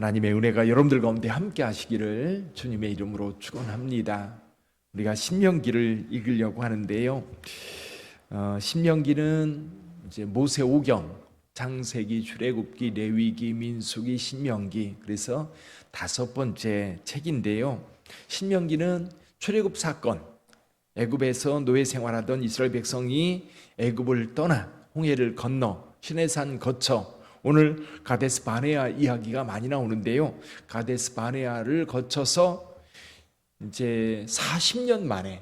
하나님의 은혜가 여러분들 가운데 함께 하시기를 주님의 이름으로 축원합니다. 우리가 신명기를 읽으려고 하는데요. 신명기는 이제 모세오경, 창세기, 출애굽기, 레위기, 민수기, 신명기, 그래서 5번째 책인데요. 신명기는 출애굽 사건, 애굽에서 노예 생활하던 이스라엘 백성이 애굽을 떠나 홍해를 건너 시내산 거쳐 오늘 가데스 바네아 이야기가 많이 나오는데요. 가데스 바네아를 거쳐서 이제 40년 만에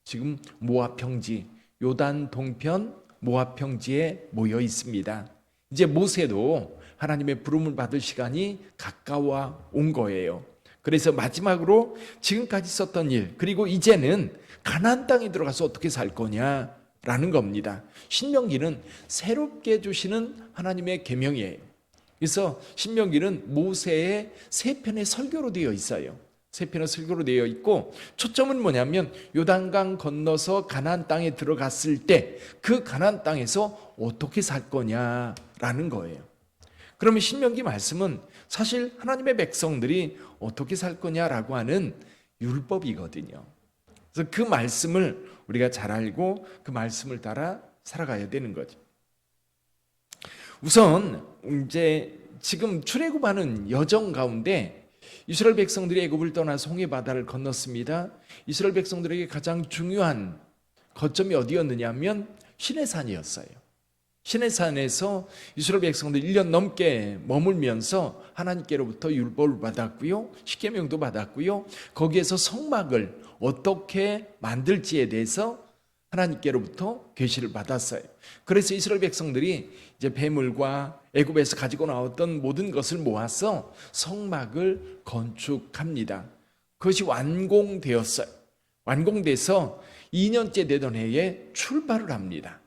지금 모압 평지, 요단 동편 모압 평지에 모여 있습니다. 이제 모세도 하나님의 부름을 받을 시간이 가까워 온 거예요. 그래서 마지막으로 지금까지 썼던 일, 그리고 이제는 가나안 땅에 들어가서 어떻게 살 거냐라는 겁니다. 신명기는 새롭게 주시는 하나님의 계명이에요. 그래서 신명기는 모세의 3편의 설교로 되어 있어요. 3편의 설교로 되어 있고, 초점은 뭐냐면 요단강 건너서 가나안 땅에 들어갔을 때 그 가나안 땅에서 어떻게 살 거냐라는 거예요. 그러면 신명기 말씀은 사실 하나님의 백성들이 어떻게 살 거냐라고 하는 율법이거든요. 그래서 그 말씀을 우리가 잘 알고 그 말씀을 따라 살아가야 되는 거죠. 우선 이제 지금 출애굽하는 여정 가운데 이스라엘 백성들이 애굽을 떠나서 홍해 바다를 건넜습니다. 이스라엘 백성들에게 가장 중요한 거점이 어디였느냐면 시내산이었어요. 시내산에서 이스라엘 백성들 1년 넘게 머물면서 하나님께로부터 율법을 받았고요, 십계명도 받았고요, 거기에서 성막을 어떻게 만들지에 대해서 하나님께로부터 계시를 받았어요. 그래서 이스라엘 백성들이 이제 뱀물과 애굽에서 가지고 나왔던 모든 것을 모아서 성막을 건축합니다. 그것이 완공되었어요. 완공돼서 2년째 되던 해에 출발을 합니다.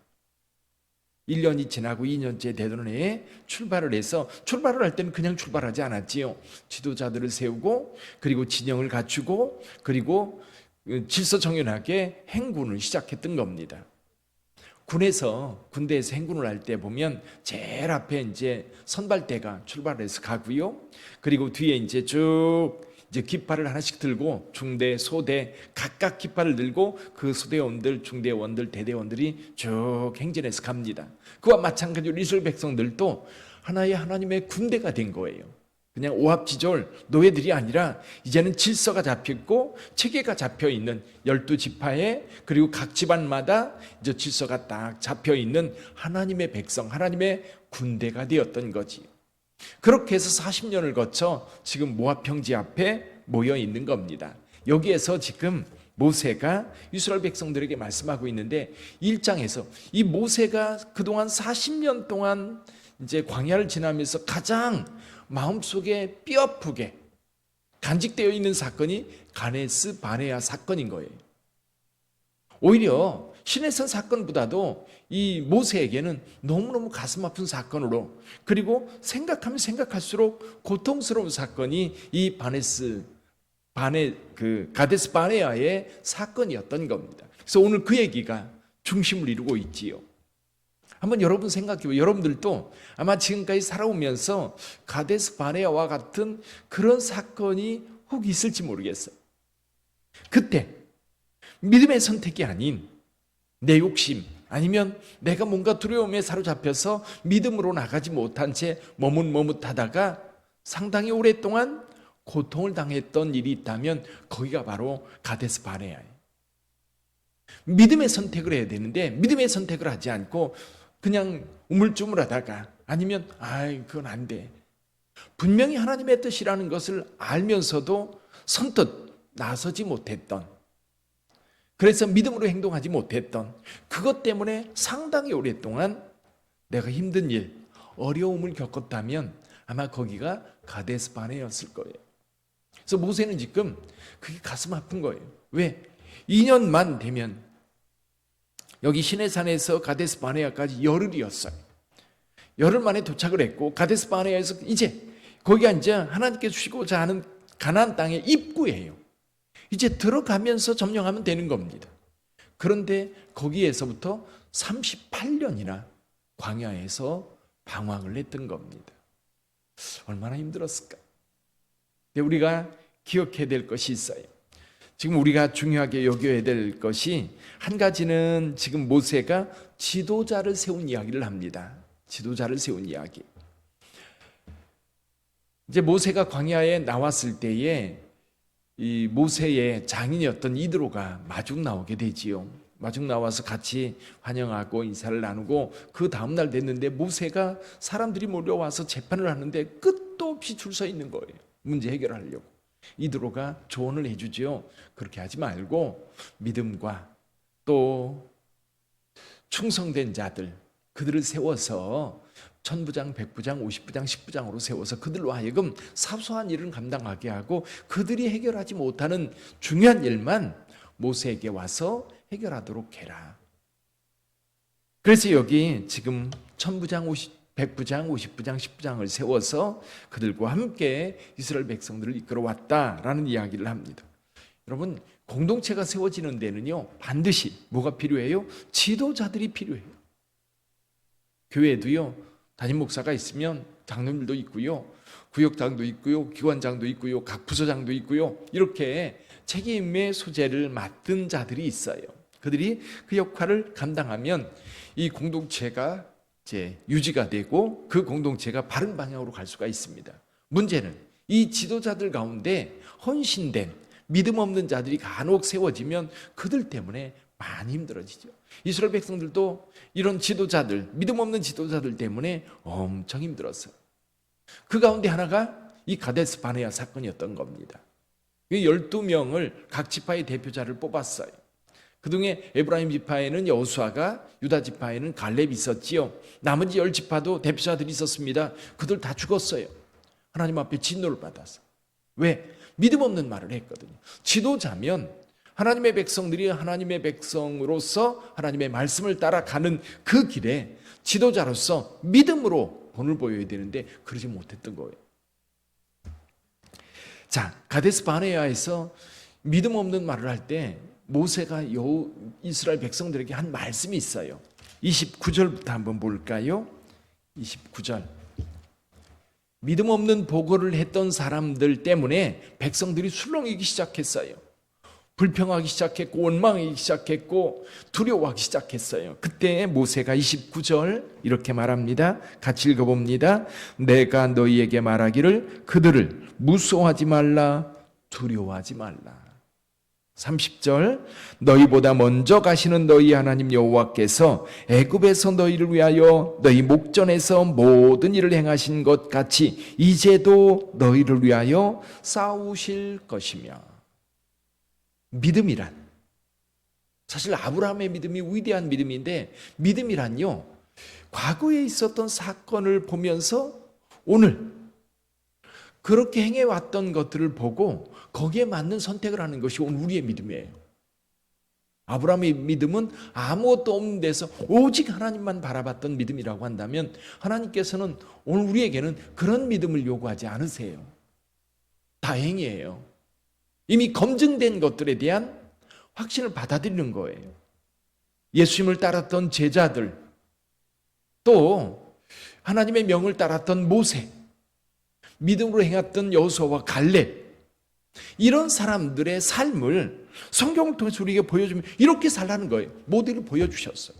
1년이 지나고 2년째 되던 해에 출발을 해서, 출발을 할 때는 그냥 출발하지 않았지요. 지도자들을 세우고, 그리고 진영을 갖추고, 그리고 질서정연하게 행군을 시작했던 겁니다. 군대에서 행군을 할 때 보면 제일 앞에 이제 선발대가 출발해서 가고요. 그리고 뒤에 이제 쭉 이제 깃발을 하나씩 들고 중대, 소대 각각 깃발을 들고 그 소대원들, 중대원들, 대대원들이 쭉 행진해서 갑니다. 그와 마찬가지로 이스라엘 백성들도 하나의 하나님의 군대가 된 거예요. 그냥 오합지졸 노예들이 아니라 이제는 질서가 잡혔고 체계가 잡혀있는 12지파에, 그리고 각 집안마다 이제 질서가 딱 잡혀있는 하나님의 백성, 하나님의 군대가 되었던 거지. 그렇게 해서 40년을 거쳐 지금 모압 평지 앞에 모여 있는 겁니다. 여기에서 지금 모세가 이스라엘 백성들에게 말씀하고 있는데, 1장에서 이 모세가 그동안 40년 동안 이제 광야를 지나면서 가장 마음속에 뼈아프게 간직되어 있는 사건이 가데스 바네아 사건인 거예요. 오히려 시내산 사건보다도 이 모세에게는 너무너무 가슴 아픈 사건으로, 그리고 생각하면 생각할수록 고통스러운 사건이 이 가데스 바네아의 사건이었던 겁니다. 그래서 오늘 그 얘기가 중심을 이루고 있지요. 한번 여러분 생각해보세요. 여러분들도 아마 지금까지 살아오면서 가데스 바네아와 같은 그런 사건이 혹 있을지 모르겠어요. 그때 믿음의 선택이 아닌 내 욕심, 아니면 내가 뭔가 두려움에 사로잡혀서 믿음으로 나가지 못한 채 머뭇머뭇하다가 상당히 오랫동안 고통을 당했던 일이 있다면 거기가 바로 가데스 바네아예요. 믿음의 선택을 해야 되는데 믿음의 선택을 하지 않고 그냥 우물쭈물하다가, 아니면 그건 안 돼, 분명히 하나님의 뜻이라는 것을 알면서도 선뜻 나서지 못했던, 그래서 믿음으로 행동하지 못했던, 그것 때문에 상당히 오랫동안 내가 힘든 일, 어려움을 겪었다면 아마 거기가 가데스 바네아였을 거예요. 그래서 모세는 지금 그게 가슴 아픈 거예요. 왜? 2년만 되면, 여기 시내산에서 가데스 바네아까지 열흘이었어요. 열흘 만에 도착을 했고, 가데스 바네아에서 이제 거기가 이제 하나님께서 주시고자 하는 가나안 땅의 입구예요. 이제 들어가면서 점령하면 되는 겁니다. 그런데 거기에서부터 38년이나 광야에서 방황을 했던 겁니다. 얼마나 힘들었을까? 근데 우리가 기억해야 될 것이 있어요. 지금 우리가 중요하게 여겨야 될 것이 한 가지는 지금 모세가 지도자를 세운 이야기를 합니다. 지도자를 세운 이야기. 이제 모세가 광야에 나왔을 때에 이 모세의 장인이었던 이드로가 마중 나오게 되지요. 마중 나와서 같이 환영하고 인사를 나누고 그 다음날 됐는데 모세가 사람들이 몰려와서 재판을 하는데 끝도 없이 줄 서 있는 거예요. 문제 해결하려고. 이드로가 조언을 해주죠. 그렇게 하지 말고 믿음과 또 충성된 자들, 그들을 세워서 천부장, 백부장, 50부장, 10부장으로 세워서 그들로 하여금 사소한 일을 감당하게 하고 그들이 해결하지 못하는 중요한 일만 모세에게 와서 해결하도록 해라. 그래서 여기 지금 천부장, 100부장, 50부장, 10부장을 세워서 그들과 함께 이스라엘 백성들을 이끌어왔다라는 이야기를 합니다. 여러분, 공동체가 세워지는 데는요, 반드시 뭐가 필요해요? 지도자들이 필요해요. 교회도요, 담임 목사가 있으면 장로님도 있고요, 구역장도 있고요, 기관장도 있고요, 각 부서장도 있고요, 이렇게 책임의 소재를 맡은 자들이 있어요. 그들이 그 역할을 감당하면 이 공동체가 이제 유지가 되고 그 공동체가 바른 방향으로 갈 수가 있습니다. 문제는 이 지도자들 가운데 헌신된 믿음 없는 자들이 간혹 세워지면 그들 때문에 많이 힘들어지죠. 이스라엘 백성들도 이런 지도자들, 믿음 없는 지도자들 때문에 엄청 힘들었어요. 그 가운데 하나가 이 가데스 바네아 사건이었던 겁니다. 12명을 각 지파의 대표자를 뽑았어요. 그중에 에브라임 지파에는 여호수아가, 유다 지파에는 갈렙이 있었지요. 나머지 10지파도 대표자들이 있었습니다. 그들 다 죽었어요. 하나님 앞에 진노를 받았어. 왜? 믿음 없는 말을 했거든요. 지도자면 하나님의 백성들이 하나님의 백성으로서 하나님의 말씀을 따라가는 그 길에 지도자로서 믿음으로 본을 보여야 되는데 그러지 못했던 거예요. 자, 가데스 바네아에서 믿음 없는 말을 할 때 모세가 이스라엘 백성들에게 한 말씀이 있어요. 29절부터 한번 볼까요? 29절. 믿음 없는 보고를 했던 사람들 때문에 백성들이 술렁이기 시작했어요. 불평하기 시작했고 원망하기 시작했고 두려워하기 시작했어요. 그때 모세가 29절 이렇게 말합니다. 같이 읽어봅니다. 내가 너희에게 말하기를 그들을 무서워하지 말라, 두려워하지 말라. 30절 너희보다 먼저 가시는 너희 하나님 여호와께서 애굽에서 너희를 위하여 너희 목전에서 모든 일을 행하신 것 같이 이제도 너희를 위하여 싸우실 것이며. 믿음이란 사실 아브라함의 믿음이 위대한 믿음인데 믿음이란요 과거에 있었던 사건을 보면서 오늘 그렇게 행해왔던 것들을 보고 거기에 맞는 선택을 하는 것이 오늘 우리의 믿음이에요. 아브라함의 믿음은 아무것도 없는 데서 오직 하나님만 바라봤던 믿음이라고 한다면 하나님께서는 오늘 우리에게는 그런 믿음을 요구하지 않으세요. 다행이에요. 이미 검증된 것들에 대한 확신을 받아들이는 거예요. 예수님을 따랐던 제자들, 또 하나님의 명을 따랐던 모세, 믿음으로 행했던 여호수아와 갈렙, 이런 사람들의 삶을 성경을 통해서 우리에게 보여주면 이렇게 살라는 거예요. 모델을 보여주셨어요.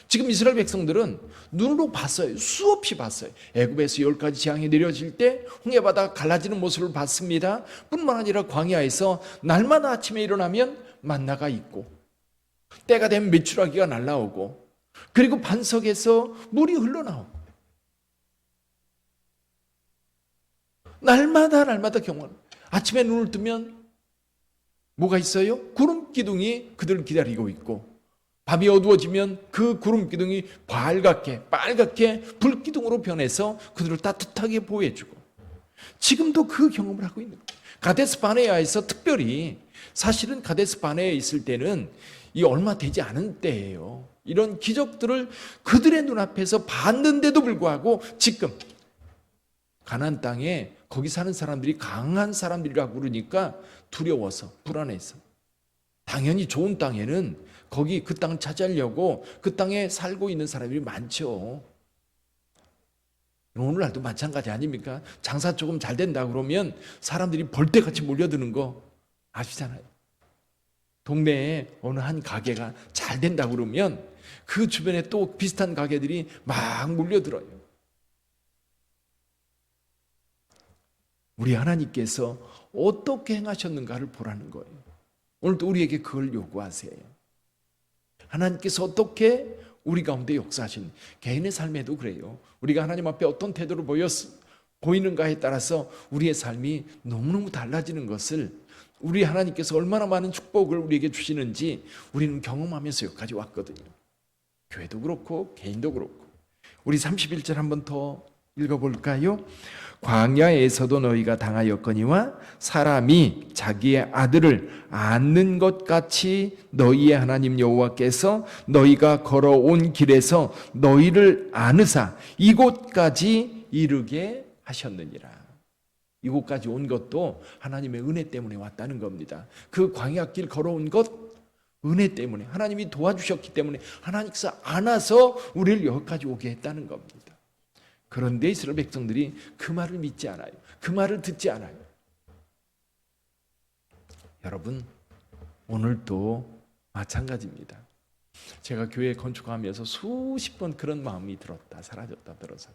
지금 이스라엘 백성들은 눈으로 봤어요. 수없이 봤어요. 애굽에서 10가지 재앙이 내려질 때 홍해바다 갈라지는 모습을 봤습니다. 뿐만 아니라 광야에서 날마다 아침에 일어나면 만나가 있고 때가 되면 메추라기가 날라오고 그리고 반석에서 물이 흘러나오고 날마다 경험. 아침에 눈을 뜨면 뭐가 있어요? 구름 기둥이 그들을 기다리고 있고 밤이 어두워지면 그 구름 기둥이 빨갛게 불 기둥으로 변해서 그들을 따뜻하게 보호해주고 지금도 그 경험을 하고 있는 거예요. 가데스 바네아에서 특별히 사실은 가데스 바네아에 있을 때는 이 얼마 되지 않은 때예요. 이런 기적들을 그들의 눈앞에서 봤는데도 불구하고 지금 가나안 땅에 거기 사는 사람들이 강한 사람들이라고 그러니까 두려워서 불안해서 당연히 좋은 땅에는 거기 그 땅을 차지하려고 그 땅에 살고 있는 사람들이 많죠. 오늘날도 마찬가지 아닙니까? 장사 조금 잘 된다 그러면 사람들이 벌떼같이 몰려드는 거 아시잖아요. 동네에 어느 한 가게가 잘 된다 그러면 그 주변에 또 비슷한 가게들이 막 몰려들어요. 우리 하나님께서 어떻게 행하셨는가를 보라는 거예요. 오늘도 우리에게 그걸 요구하세요. 하나님께서 어떻게 우리 가운데 역사하신, 개인의 삶에도 그래요. 우리가 하나님 앞에 어떤 태도를 보이는가에 따라서 우리의 삶이 너무너무 달라지는 것을, 우리 하나님께서 얼마나 많은 축복을 우리에게 주시는지 우리는 경험하면서 여기까지 왔거든요. 교회도 그렇고 개인도 그렇고. 우리 31절 한번 더 읽어볼까요? 광야에서도 너희가 당하였거니와 사람이 자기의 아들을 안는 것 같이 너희의 하나님 여호와께서 너희가 걸어온 길에서 너희를 안으사 이곳까지 이르게 하셨느니라. 이곳까지 온 것도 하나님의 은혜 때문에 왔다는 겁니다. 그 광야길 걸어온 것 은혜 때문에, 하나님이 도와주셨기 때문에 하나님께서 안아서 우리를 여기까지 오게 했다는 겁니다. 그런데 이스라엘 백성들이 그 말을 믿지 않아요. 그 말을 듣지 않아요. 여러분, 오늘도 마찬가지입니다. 제가 교회 건축하면서 수십 번 그런 마음이 들었다 사라졌다 들어서,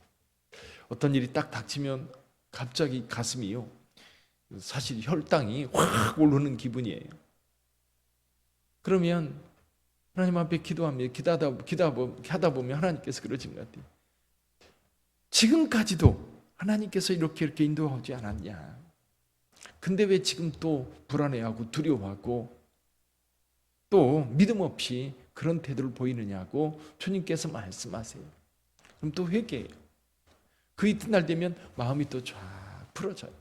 어떤 일이 딱 닥치면 갑자기 가슴이요, 사실 혈당이 확 오르는 기분이에요. 그러면 하나님 앞에 기도합니다. 기도하다 보면 하나님께서 그러신 것 같아요. 지금까지도 하나님께서 이렇게 인도하지 않았냐? 근데 왜 지금 또 불안해하고 두려워하고 또 믿음 없이 그런 태도를 보이느냐고 주님께서 말씀하세요. 그럼 또 회개해요. 그 이튿날 되면 마음이 또 쫙 풀어져요.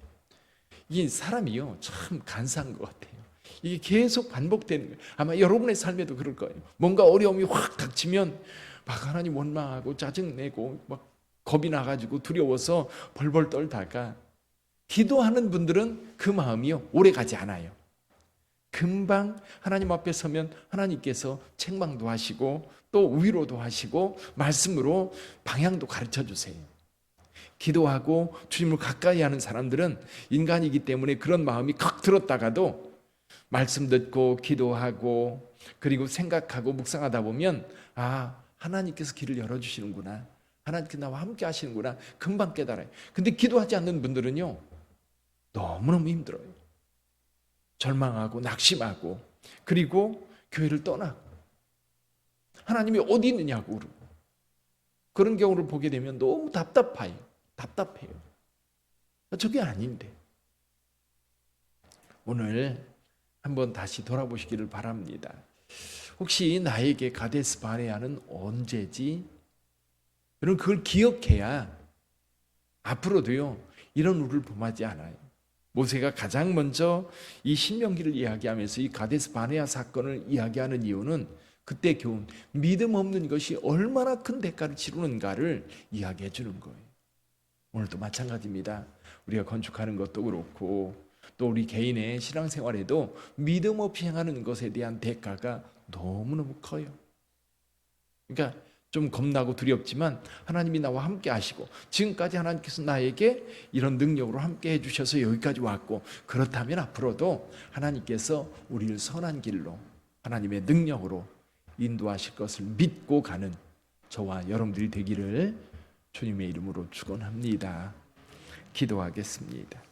이 사람이요, 참 간사한 것 같아요. 이게 계속 반복되는 거예요. 아마 여러분의 삶에도 그럴 거예요. 뭔가 어려움이 확 닥치면 막 하나님 원망하고 짜증내고 막 겁이 나가지고 두려워서 벌벌 떨다가, 기도하는 분들은 그 마음이요 오래 가지 않아요. 금방 하나님 앞에 서면 하나님께서 책망도 하시고 또 위로도 하시고 말씀으로 방향도 가르쳐 주세요. 기도하고 주님을 가까이 하는 사람들은 인간이기 때문에 그런 마음이 칵 들었다가도 말씀 듣고 기도하고 그리고 생각하고 묵상하다 보면, 아, 하나님께서 길을 열어주시는구나, 하나님께서 나와 함께 하시는구나, 금방 깨달아요. 근데 기도하지 않는 분들은요 너무너무 힘들어요. 절망하고 낙심하고 그리고 교회를 떠나고 하나님이 어디 있느냐고 그러고, 그런 경우를 보게 되면 너무 답답해요. 저게 아닌데. 오늘 한번 다시 돌아보시기를 바랍니다. 혹시 나에게 가데스 바네아는 언제지? 여러분, 그걸 기억해야 앞으로도요 이런 우를 범하지 않아요. 모세가 가장 먼저 이 신명기를 이야기하면서 이 가데스 바네아 사건을 이야기하는 이유는 그때 교훈, 믿음 없는 것이 얼마나 큰 대가를 치르는가를 이야기해 주는 거예요. 오늘도 마찬가지입니다. 우리가 건축하는 것도 그렇고 또 우리 개인의 신앙생활에도 믿음 없이 행하는 것에 대한 대가가 너무너무 커요. 그러니까 좀 겁나고 두렵지만 하나님이 나와 함께 하시고, 지금까지 하나님께서 나에게 이런 능력으로 함께 해주셔서 여기까지 왔고, 그렇다면 앞으로도 하나님께서 우리를 선한 길로 하나님의 능력으로 인도하실 것을 믿고 가는 저와 여러분들이 되기를 주님의 이름으로 축원합니다. 기도하겠습니다.